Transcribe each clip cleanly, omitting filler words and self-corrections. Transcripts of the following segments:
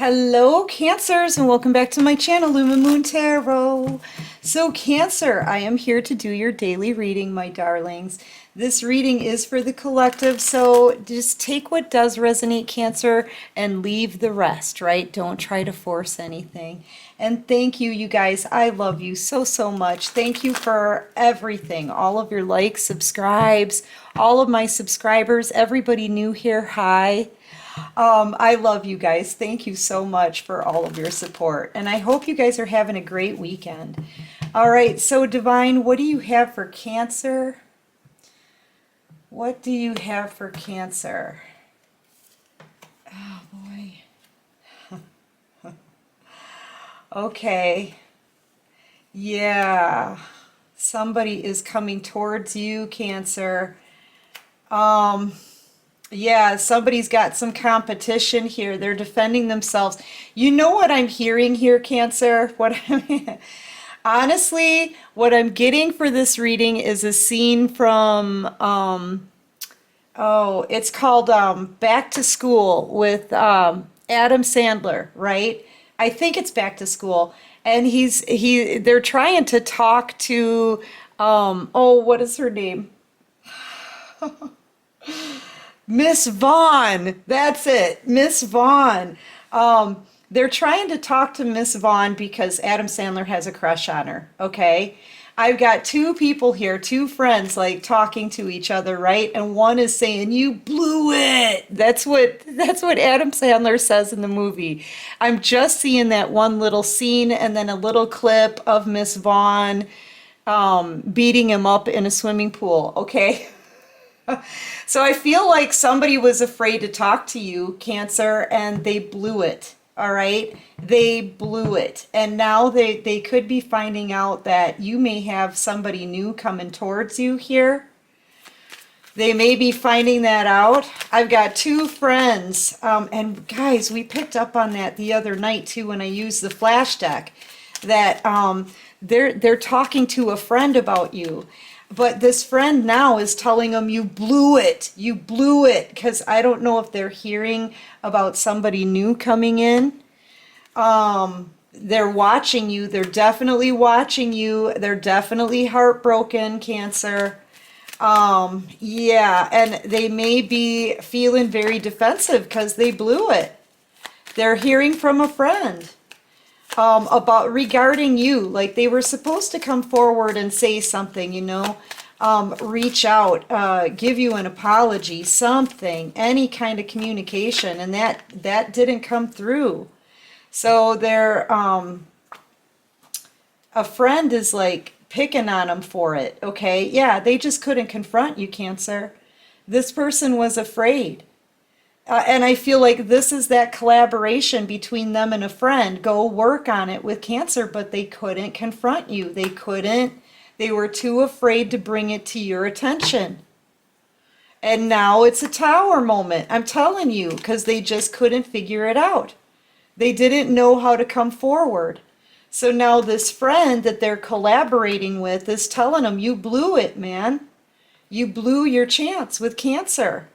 Hello Cancers and welcome back to my channel Lumen Tarot. So Cancer, I am here to do your daily reading, my darlings. This reading is for the collective, so just take what does resonate, Cancer, and leave the rest, right? Don't try to force anything. And thank you, you guys. I love you so much. Thank you for everything, all of your likes, subscribes, all of my subscribers, everybody new here, hi. I love you guys. Thank you so much for all of your support. And I hope you guys are having a great weekend. All right, so Divine, what do you have for Cancer? What do you have for Cancer? Oh, boy. Okay. Yeah. Somebody is coming towards you, Cancer. Yeah, somebody's got some competition here. They're defending themselves. You know what I'm hearing here, Cancer? Honestly, what I'm getting for this reading is a scene from, it's called Back to School with Adam Sandler, right? I think it's Back to School. And they're trying to talk to, what is her name? Miss Vaughn, that's it, Miss Vaughn. They're trying to talk to Miss Vaughn because Adam Sandler has a crush on her, okay? I've got two people here, two friends, like talking to each other, right? And one is saying, "You blew it." That's what Adam Sandler says in the movie. I'm just seeing that one little scene and then a little clip of Miss Vaughn beating him up in a swimming pool, okay? So I feel like somebody was afraid to talk to you, Cancer, and they blew it, all right? They blew it. And now they could be finding out that you may have somebody new coming towards you here. They may be finding that out. I've got two friends, and guys, we picked up on that the other night too when I used the flash deck, that they're talking to a friend about you. But this friend now is telling them, "You blew it. You blew it." Because I don't know if they're hearing about somebody new coming in. They're watching you. They're definitely watching you. They're definitely heartbroken, Cancer. Yeah, and they may be feeling very defensive because they blew it. They're hearing from a friend. Regarding you, like they were supposed to come forward and say something, reach out, give you an apology, something, any kind of communication, and that didn't come through. So a friend is like picking on them for it, okay? Yeah, they just couldn't confront you, Cancer. This person was afraid. And I feel like this is that collaboration between them and a friend. Go work on it with Cancer, but they couldn't confront you. They couldn't. They were too afraid to bring it to your attention. And now it's a Tower moment. I'm telling you, because they just couldn't figure it out. They didn't know how to come forward. So now this friend that they're collaborating with is telling them, "You blew it, man. You blew your chance with Cancer."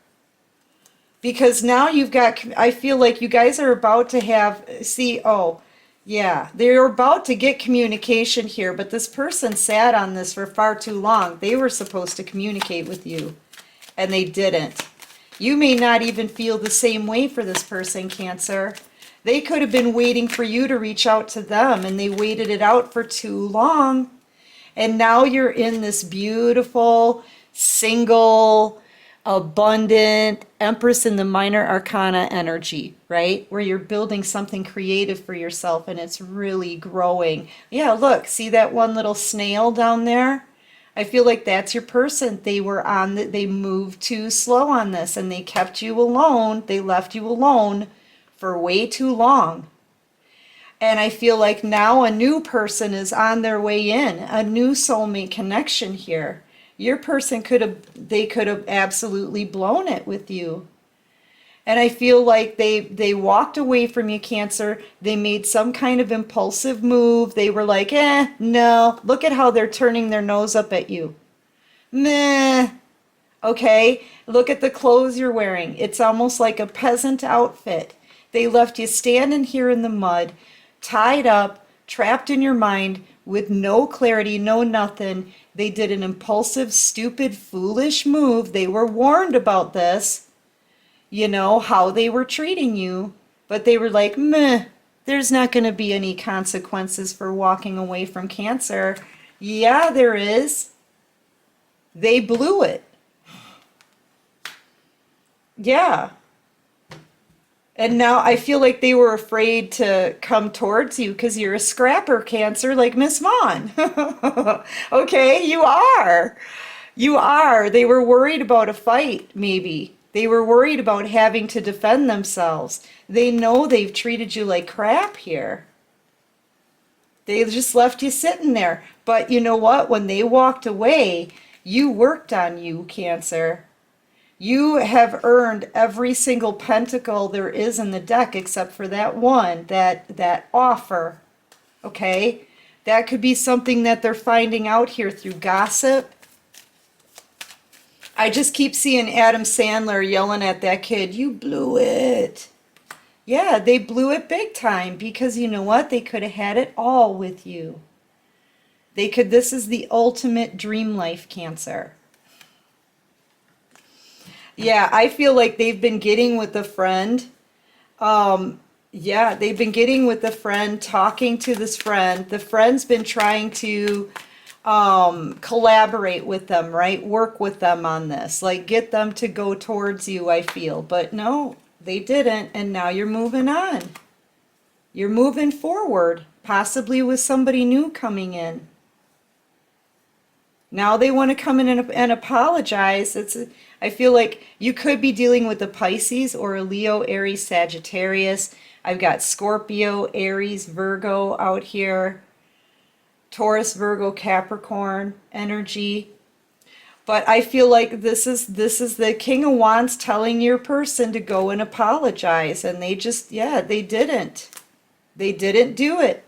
Because now I feel like you guys are about to they're about to get communication here, but this person sat on this for far too long. They were supposed to communicate with you, and they didn't. You may not even feel the same way for this person, Cancer. They could have been waiting for you to reach out to them, and they waited it out for too long. And now you're in this beautiful, single, abundant Empress in the Minor Arcana energy, right? Where you're building something creative for yourself and it's really growing. Yeah, look, see that one little snail down there? I feel like that's your person. They moved too slow on this and they kept you alone. They left you alone for way too long. And I feel like now a new person is on their way in, a new soulmate connection here. Your person could have absolutely blown it with you. And I feel like they walked away from you, Cancer. They made some kind of impulsive move. They were like, no. Look at how they're turning their nose up at you. Meh. Okay? Look at the clothes you're wearing. It's almost like a peasant outfit. They left you standing here in the mud, tied up, trapped in your mind with no clarity, no nothing. They did an impulsive, stupid, foolish move. They were warned about this, you know, how they were treating you. But they were like, meh, there's not going to be any consequences for walking away from Cancer. Yeah, there is. They blew it. Yeah. And now I feel like they were afraid to come towards you because you're a scrapper, Cancer, like Miss Vaughn. Okay, you are. You are. They were worried about a fight, maybe. They were worried about having to defend themselves. They know they've treated you like crap here. They just left you sitting there. But you know what? When they walked away, you worked on you, Cancer. You have earned every single pentacle there is in the deck except for that one, that offer. Okay? That could be something that they're finding out here through gossip. I just keep seeing Adam Sandler yelling at that kid, "You blew it." Yeah, they blew it big time because you know what? They could have had it all with you. They could, this is the ultimate dream life, Cancer. Yeah, I feel like they've been getting with a friend. Yeah, they've been getting with a friend, talking to this friend. The friend's been trying to collaborate with them, right? Work with them on this, like get them to go towards you, I feel. But no, they didn't, and now you're moving on. You're moving forward, possibly with somebody new coming in. Now they want to come in and apologize. I feel like you could be dealing with a Pisces or a Leo, Aries, Sagittarius. I've got Scorpio, Aries, Virgo out here. Taurus, Virgo, Capricorn energy. But I feel like this is the King of Wands telling your person to go and apologize. And they just, yeah, they didn't. They didn't do it.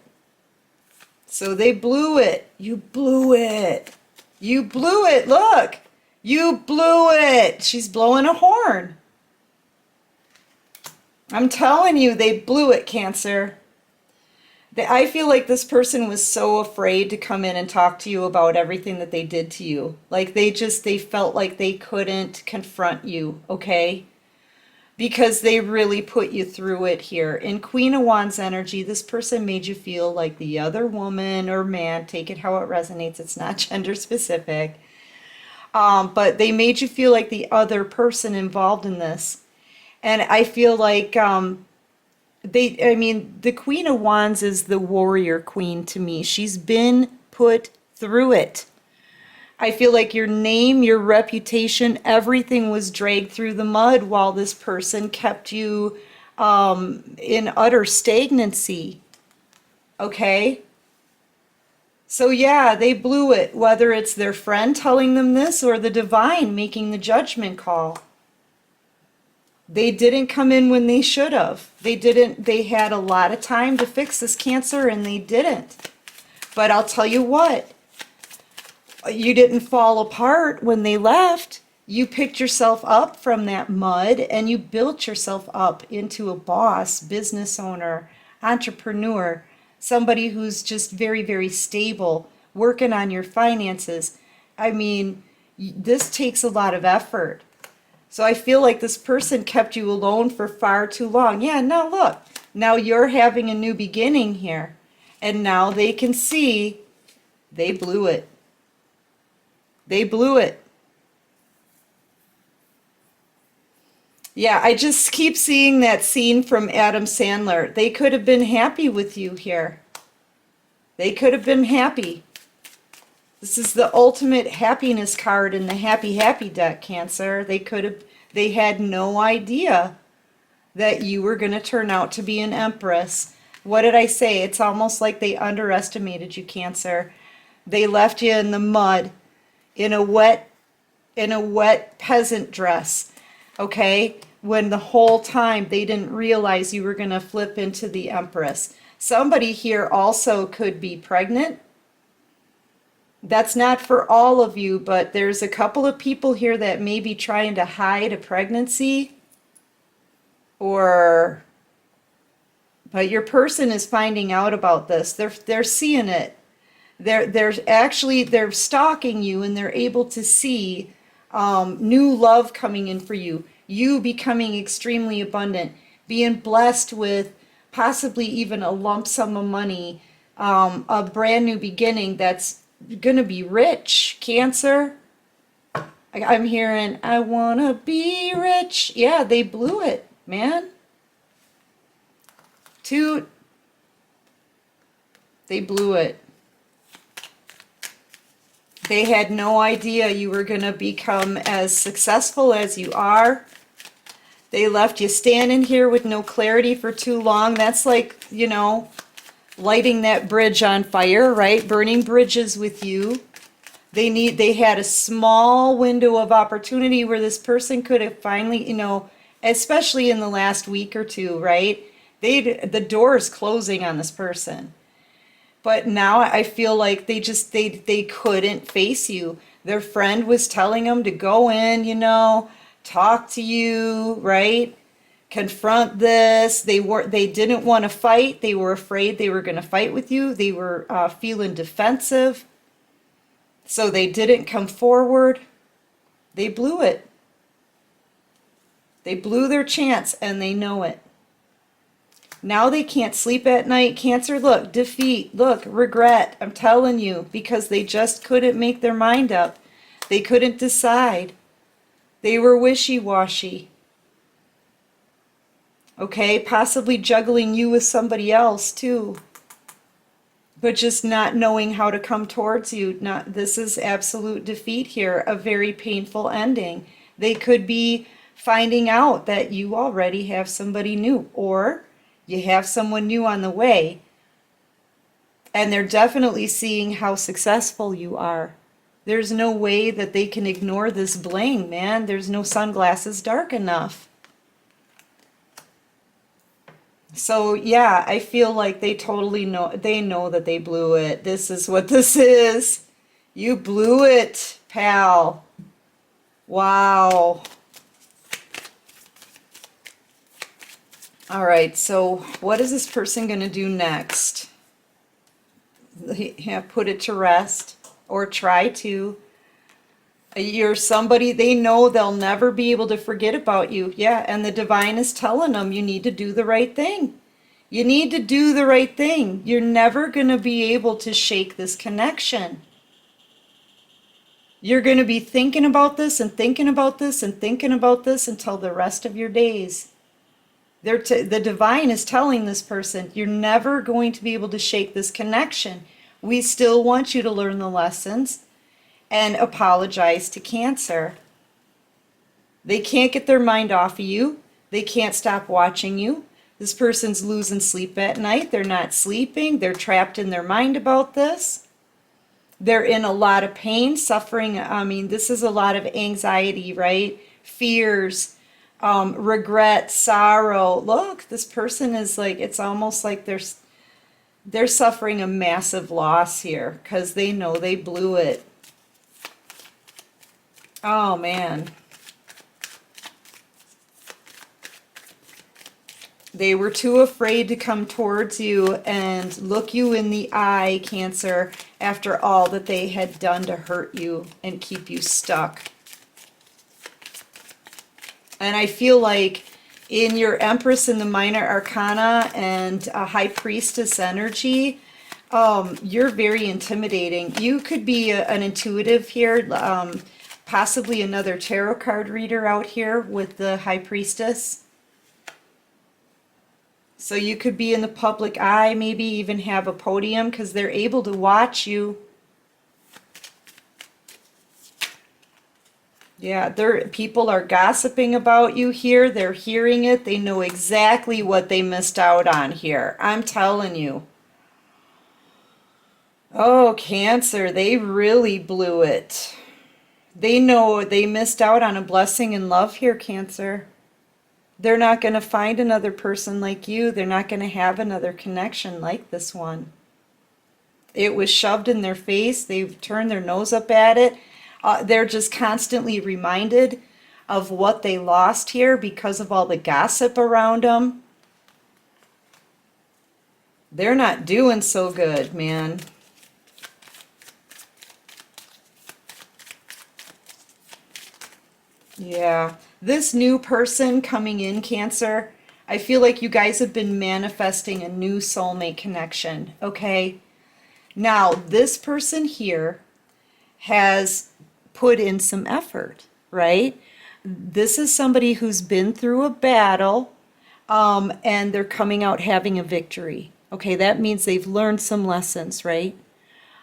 So they blew it. You blew it. You blew it. Look. You blew it. She's blowing a horn. I'm telling you, they blew it, Cancer. I feel like this person was so afraid to come in and talk to you about everything that they did to you. Like they felt like they couldn't confront you, okay? Because they really put you through it here. In Queen of Wands energy, this person made you feel like the other woman or man, take it how it resonates, it's not gender specific. But they made you feel like the other person involved in this. And I feel like the Queen of Wands is the warrior queen to me. She's been put through it. I feel like your name, your reputation, everything was dragged through the mud while this person kept you in utter stagnancy. Okay? So yeah, they blew it, whether it's their friend telling them this or the divine making the judgment call. They didn't come in when they should have. They had a lot of time to fix this, Cancer, and they didn't. But I'll tell you what, you didn't fall apart when they left. You picked yourself up from that mud and you built yourself up into a boss, business owner, entrepreneur, somebody who's just very, very stable, working on your finances. I mean, this takes a lot of effort. So I feel like this person kept you alone for far too long. Yeah, now look, now you're having a new beginning here. And now they can see they blew it. They blew it. Yeah, I just keep seeing that scene from Adam Sandler. They could have been happy with you here. They could have been happy. This is the ultimate happiness card in the Happy Happy deck, Cancer. They had no idea that you were going to turn out to be an Empress. What did I say? It's almost like they underestimated you, Cancer. They left you in the mud in a wet peasant dress, okay? When the whole time they didn't realize you were going to flip into the Empress. Somebody here also could be pregnant. That's not for all of you, but there's a couple of people here that may be trying to hide a pregnancy or But your person is finding out about this. They're seeing it. They're stalking you, and they're able to see new love coming in for you. You becoming extremely abundant, being blessed with possibly even a lump sum of money, a brand new beginning that's gonna be rich. Cancer. I'm hearing, I wanna be rich. Yeah, they blew it, man. They blew it. They had no idea you were going to become as successful as you are. They left you standing here with no clarity for too long. That's like, you know, lighting that bridge on fire, right? Burning bridges with you. They had a small window of opportunity where this person could have finally, you know, especially in the last week or two, right? The door is closing on this person. But now I feel like they couldn't face you. Their friend was telling them to go in, you know, talk to you, right? Confront this. They didn't want to fight. They were afraid they were going to fight with you. They were feeling defensive. So they didn't come forward. They blew it. They blew their chance, and they know it. Now they can't sleep at night. Cancer, look, defeat, look, regret. I'm telling you, because they just couldn't make their mind up. They couldn't decide. They were wishy-washy. Okay, possibly juggling you with somebody else too. But just not knowing how to come towards you. This is absolute defeat here, a very painful ending. They could be finding out that you already have somebody new, or you have someone new on the way, and they're definitely seeing how successful you are. There's no way that they can ignore this bling, man. There's no sunglasses dark enough. So yeah, I feel like they totally know, they know that they blew it. This is what this is. You blew it, pal. Wow. All right, so what is this person going to do next? Yeah, put it to rest, or try to. You're somebody, they know they'll never be able to forget about you. Yeah, and the divine is telling them you need to do the right thing. You need to do the right thing. You're never going to be able to shake this connection. You're going to be thinking about this and thinking about this and thinking about this until the rest of your days. The divine is telling this person, you're never going to be able to shake this connection. We still want you to learn the lessons and apologize to Cancer. They can't get their mind off of you. They can't stop watching you. This person's losing sleep at night. They're not sleeping. They're trapped in their mind about this. They're in a lot of pain, suffering. I mean, this is a lot of anxiety, right? Fears. Regret, sorrow. Look, this person is like, it's almost like they're suffering a massive loss here because they know they blew it. Oh man. They were too afraid to come towards you and look you in the eye, Cancer, after all that they had done to hurt you and keep you stuck. And I feel like in your Empress in the Minor Arcana and a High Priestess energy, you're very intimidating. You could be an intuitive here, possibly another tarot card reader out here with the High Priestess. So you could be in the public eye, maybe even have a podium because they're able to watch you. Yeah, people are gossiping about you here. They're hearing it. They know exactly what they missed out on here. I'm telling you. Oh, Cancer, they really blew it. They know they missed out on a blessing and love here, Cancer. They're not going to find another person like you. They're not going to have another connection like this one. It was shoved in their face. They've turned their nose up at it. They're just constantly reminded of what they lost here because of all the gossip around them. They're not doing so good, man. Yeah. This new person coming in, Cancer, I feel like you guys have been manifesting a new soulmate connection, okay? Now, this person here has put in some effort, right? This is somebody who's been through a battle, and they're coming out having a victory. Okay, that means they've learned some lessons, right?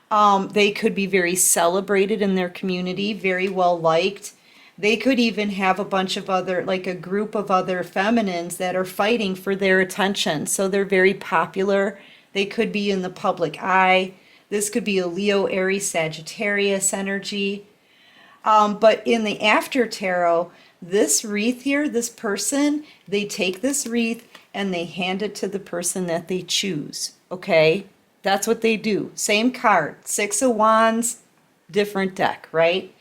They could be very celebrated in their community, very well liked. They could even have a bunch of other, like a group of other feminines that are fighting for their attention. So they're very popular. They could be in the public eye. This could be a Leo, Aries, Sagittarius energy. But in the after tarot, this wreath here, this person, they take this wreath and they hand it to the person that they choose. Okay? That's what they do. Same card, Six of Wands, different deck, right?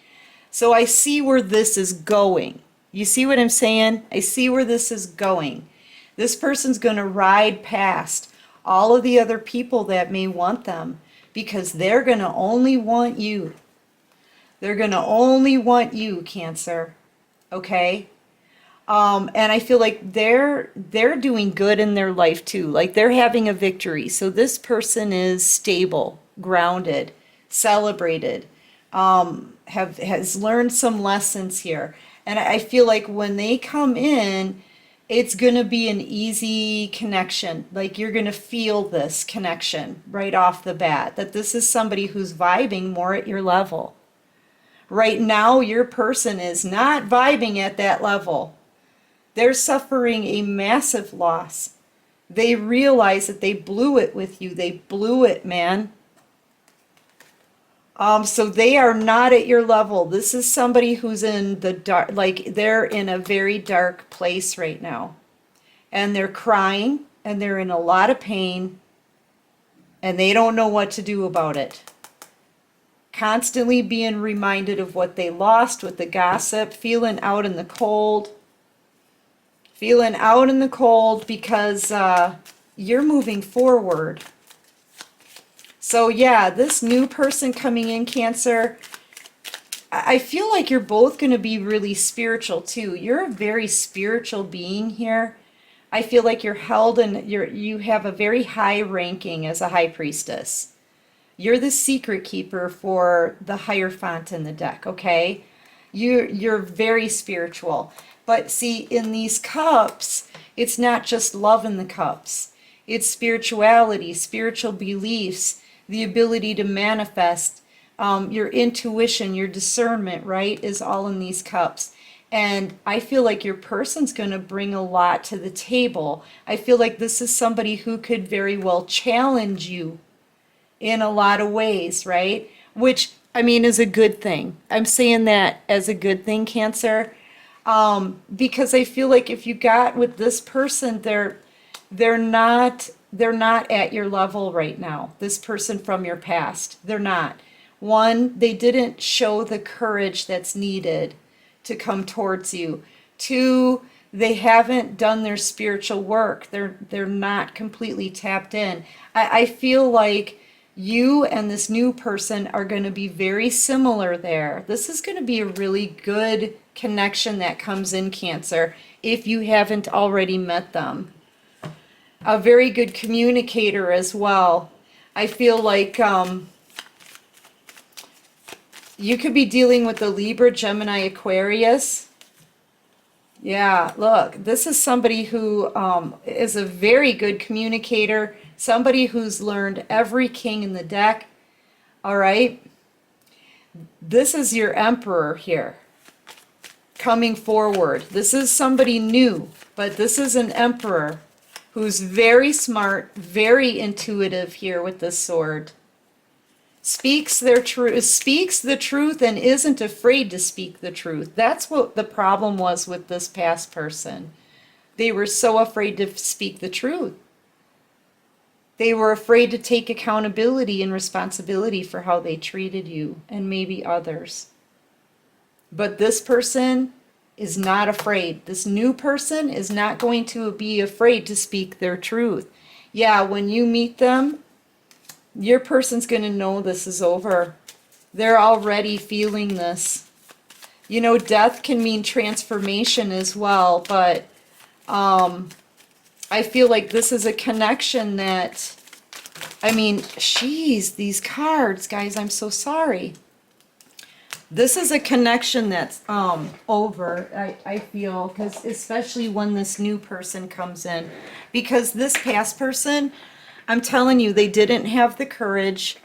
So I see where this is going. You see what I'm saying? I see where this is going. This person's going to ride past all of the other people that may want them because they're going to only want you. They're going to only want you, Cancer. Okay? And I feel like they're doing good in their life too. Like they're having a victory. So this person is stable, grounded, celebrated, has learned some lessons here. And I feel like when they come in, it's going to be an easy connection. Like you're going to feel this connection right off the bat, that this is somebody who's vibing more at your level. Right now, your person is not vibing at that level. They're suffering a massive loss. They realize that they blew it with you. They blew it, man. So they are not at your level. This is somebody who's in the dark, like they're in a very dark place right now. And they're crying and they're in a lot of pain and they don't know what to do about it. Constantly being reminded of what they lost with the gossip, feeling out in the cold. Feeling out in the cold because you're moving forward. So yeah, this new person coming in, Cancer, I feel like you're both going to be really spiritual too. You're a very spiritual being here. I feel like you're held and you have a very high ranking as a high priestess. You're the secret keeper for the Hierophant in the deck, okay? You're very spiritual. But see, in these cups, it's not just love in the cups. It's spirituality, spiritual beliefs, the ability to manifest, your intuition, your discernment, right, is all in these cups. And I feel like your person's going to bring a lot to the table. I feel like this is somebody who could very well challenge you in a lot of ways, right? Which, I mean, is a good thing. I'm saying that as a good thing, Cancer, because I feel like if you got with this person, they're not at your level right now. This person from your past, they're not. One, they didn't show the courage that's needed to come towards you. Two, they haven't done their spiritual work. They're not completely tapped in. I feel like you and this new person are going to be very similar there. This is going to be a really good connection that comes in, Cancer, if you haven't already met them. A very good communicator as well. I feel like you could be dealing with the Libra, Gemini, Aquarius. Yeah, look, this is somebody who is a very good communicator, somebody who's learned every king in the deck. All right. This is your Emperor here coming forward. This is somebody new, but this is an Emperor who's very smart, very intuitive here with this sword. Speaks the truth and isn't afraid to speak the truth. That's what the problem was with this past person. They were so afraid to speak the truth. They were afraid to take accountability and responsibility for how they treated you and maybe others. But this person is not afraid. This new person is not going to be afraid to speak their truth. Yeah, when you meet them, your person's going to know this is over. They're already feeling this. You know, death can mean transformation as well, but I feel like this is a connection that, I mean, geez, these cards, guys, I'm so sorry. This is a connection that's over, I feel, because especially when this new person comes in. Because this past person, I'm telling you, they didn't have the courage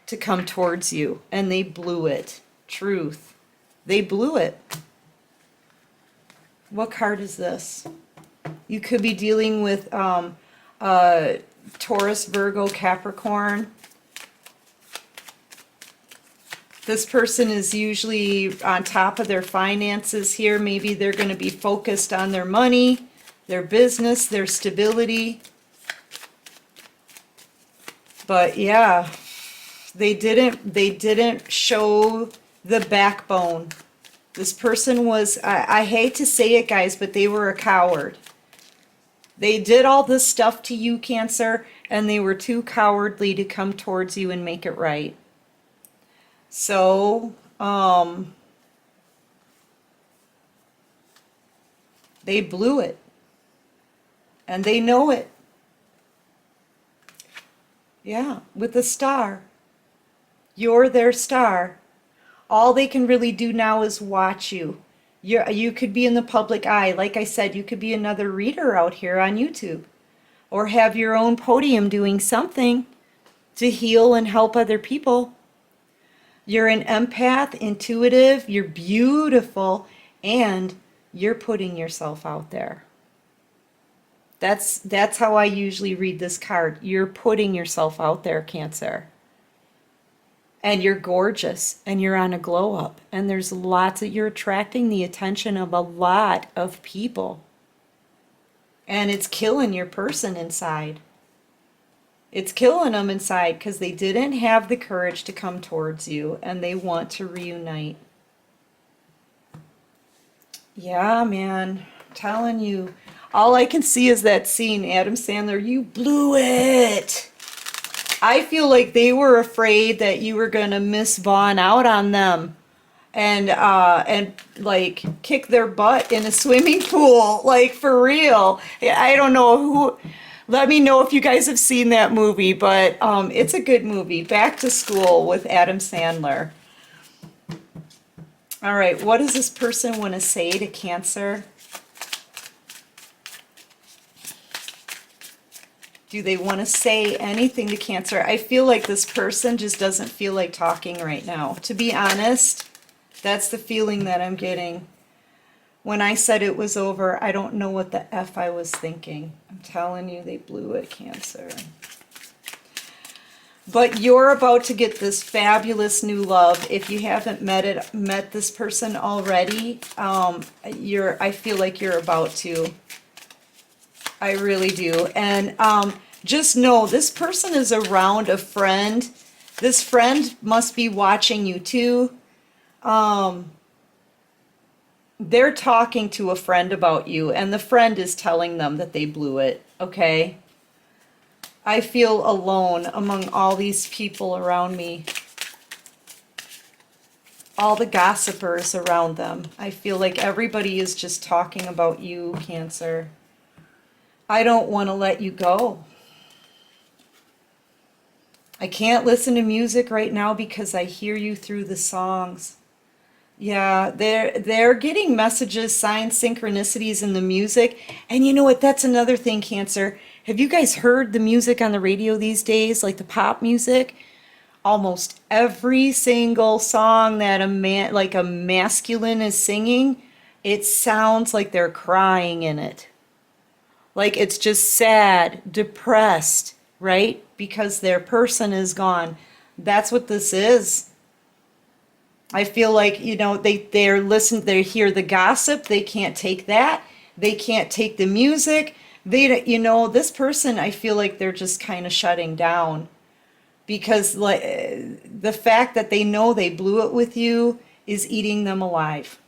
to come towards you, and they blew it. Truth. They blew it. What card is this? You could be dealing with Taurus, Virgo, Capricorn. This person is usually on top of their finances here. Maybe they're going to be focused on their money, their business, their stability. But yeah, they didn't show the backbone. This person was, I hate to say it, guys, but they were a coward. They did all this stuff to you, Cancer, and they were too cowardly to come towards you and make it right. So, they blew it. And they know it. Yeah, with the star. You're their star. All they can really do now is watch you. You could be in the public eye. Like I said, you could be another reader out here on YouTube. Or have your own podium doing something to heal and help other people. You're an empath, intuitive, you're beautiful, and you're putting yourself out there. That's how I usually read this card. You're putting yourself out there, Cancer. And you're gorgeous, and you're on a glow up, and there's lots that you're attracting the attention of a lot of people. And it's killing your person inside. It's killing them inside because they didn't have the courage to come towards you, and they want to reunite. Yeah, man, I'm telling you. All I can see is that scene, Adam Sandler, you blew it. I feel like they were afraid that you were going to miss Vaughn out on them and like kick their butt in a swimming pool, like for real. I don't know who. Let me know if you guys have seen that movie, but it's a good movie. Back to School with Adam Sandler. All right, what does this person want to say to Cancer? Do they want to say anything to Cancer? I feel like this person just doesn't feel like talking right now. To be honest, that's the feeling that I'm getting. When I said it was over, I don't know what the F I was thinking. I'm telling you, they blew it, Cancer. But you're about to get this fabulous new love. If you haven't met this person already, I feel like you're about to. I really do. And just know this person is around a friend. This friend must be watching you too. They're talking to a friend about you, and the friend is telling them that they blew it, okay? I feel alone among all these people around me. All the gossipers around them. I feel like everybody is just talking about you, Cancer. I don't want to let you go. I can't listen to music right now because I hear you through the songs. Yeah, they're getting messages, signs, synchronicities in the music. And you know what? That's another thing, Cancer. Have you guys heard the music on the radio these days, like the pop music? Almost every single song that a man, like a masculine, is singing, it sounds like they're crying in it. Like it's just sad, depressed, right? Because their person is gone. That's what this is. I feel like, you know, they hear the gossip, they can't take that. They can't take the music. You know, this person, I feel like they're just kind of shutting down because like the fact that they know they blew it with you is eating them alive.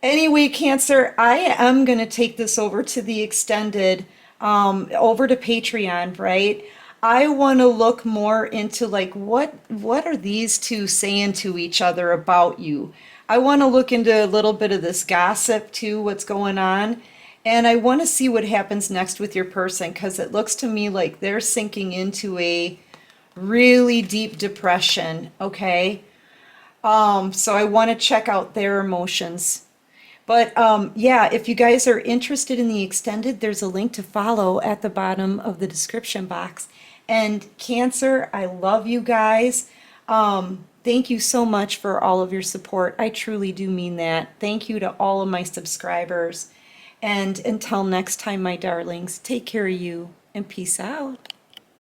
Anyway, Cancer, I am going to take this over to the extended. over to Patreon, right? I want to look more into like what are these two saying to each other about you? I want to look into a little bit of this gossip too, what's going on. And I want to see what happens next with your person because it looks to me like they're sinking into a really deep depression, okay? So I want to check out their emotions. But yeah, if you guys are interested in the extended, there's a link to follow at the bottom of the description box. And Cancer, I love you guys. Thank you so much for all of your support. I truly do mean that. Thank you to all of my subscribers. And until next time, my darlings, take care of you and peace out.